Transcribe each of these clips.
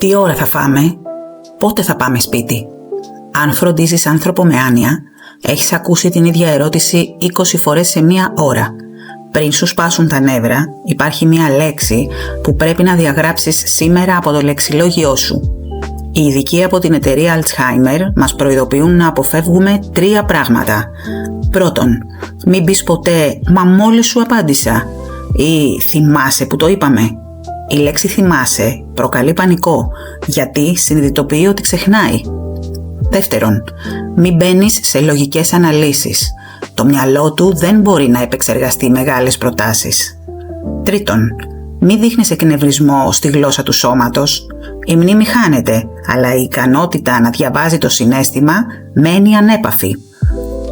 Τι ώρα θα φάμε? Πότε θα πάμε σπίτι? Αν φροντίζεις άνθρωπο με άνοια, έχεις ακούσει την ίδια ερώτηση 20 φορές σε μία ώρα. Πριν σου σπάσουν τα νεύρα, υπάρχει μία λέξη που πρέπει να διαγράψεις σήμερα από το λεξιλόγιό σου. Οι ειδικοί από την εταιρεία Alzheimer μας προειδοποιούν να αποφεύγουμε 3 πράγματα. Πρώτον, μην πεις ποτέ «Μα μόλις σου απάντησα» ή «Θυμάσαι που το είπαμε». Η λέξη «θυμάσαι» προκαλεί πανικό, γιατί συνειδητοποιεί ότι ξεχνάει. Δεύτερον, μην μπαίνεις σε λογικές αναλύσεις. Το μυαλό του δεν μπορεί να επεξεργαστεί μεγάλες προτάσεις. Τρίτον, μην δείχνεις εκνευρισμό στη γλώσσα του σώματος. Η μνήμη χάνεται, αλλά η ικανότητα να διαβάζει το συναίσθημα μένει ανέπαφη.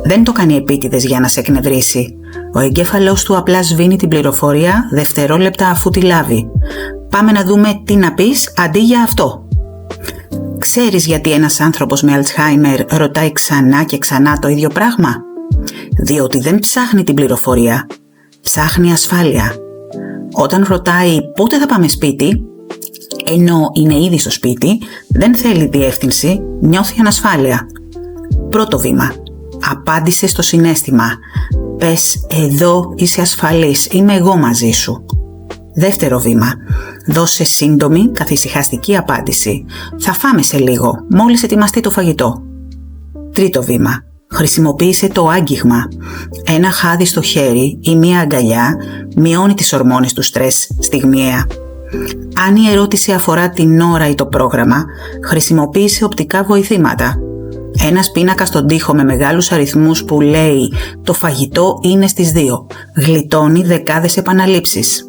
Δεν το κάνει επίτηδες για να σε εκνευρίσει. Ο εγκέφαλός του απλά σβήνει την πληροφορία δευτερόλεπτα αφού τη λάβει. Πάμε να δούμε τι να πεις αντί για αυτό. Ξέρεις γιατί ένας άνθρωπος με Alzheimer ρωτάει ξανά και ξανά το ίδιο πράγμα? Διότι δεν ψάχνει την πληροφορία, ψάχνει ασφάλεια. Όταν ρωτάει πότε θα πάμε σπίτι, ενώ είναι ήδη στο σπίτι, δεν θέλει διεύθυνση, νιώθει ανασφάλεια. Πρώτο βήμα. Απάντησε στο συναίσθημα. Πες «Εδώ είσαι ασφαλής, είμαι εγώ μαζί σου». Δεύτερο βήμα. Δώσε σύντομη, καθησυχαστική απάντηση. «Θα φάμε σε λίγο, μόλις ετοιμαστεί το φαγητό». Τρίτο βήμα. Χρησιμοποίησε το άγγιγμα. Ένα χάδι στο χέρι ή μία αγκαλιά μειώνει τις ορμόνες του στρες στιγμιαία. Αν η ερώτηση αφορά την ώρα ή το πρόγραμμα, χρησιμοποίησε οπτικά βοηθήματα. Ένας πίνακας στον τοίχο με μεγάλους αριθμούς που λέει «Το φαγητό είναι στις 2», γλιτώνει δεκάδες επαναλήψεις.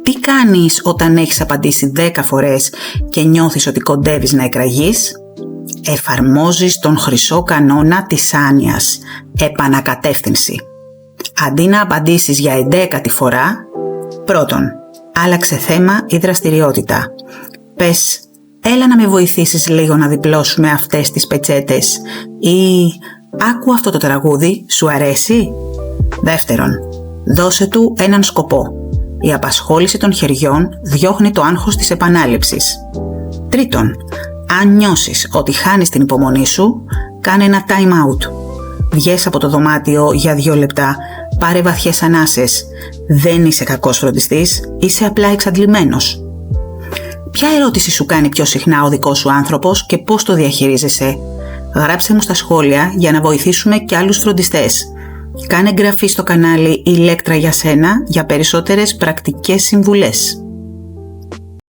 Τι κάνεις όταν έχεις απαντήσει 10 φορές και νιώθεις ότι κοντεύεις να εκραγείς? Εφαρμόζεις τον χρυσό κανόνα της άνοιας, επανακατεύθυνση. Αντί να απαντήσεις για 11η φορά, πρώτον, άλλαξε θέμα ή δραστηριότητα. Πες «Έλα να με βοηθήσεις λίγο να διπλώσουμε αυτές τις πετσέτες» ή «Άκου αυτό το τραγούδι, σου αρέσει?» Δεύτερον, δώσε του έναν σκοπό. Η απασχόληση των χεριών διώχνει το άγχος της επανάληψης. Τρίτον, αν νιώσεις ότι χάνεις την υπομονή σου, κάνε ένα time out. Βγες από το δωμάτιο για 2 λεπτά, πάρε βαθιές ανάσες. Δεν είσαι κακός φροντιστής, είσαι απλά εξαντλημένος. Ποια ερώτηση σου κάνει πιο συχνά ο δικός σου άνθρωπος και πώς το διαχειρίζεσαι? Γράψε μου στα σχόλια για να βοηθήσουμε και άλλους φροντιστές. Κάνε εγγραφή στο κανάλι Ηλέκτρα για σένα για περισσότερες πρακτικές συμβουλές.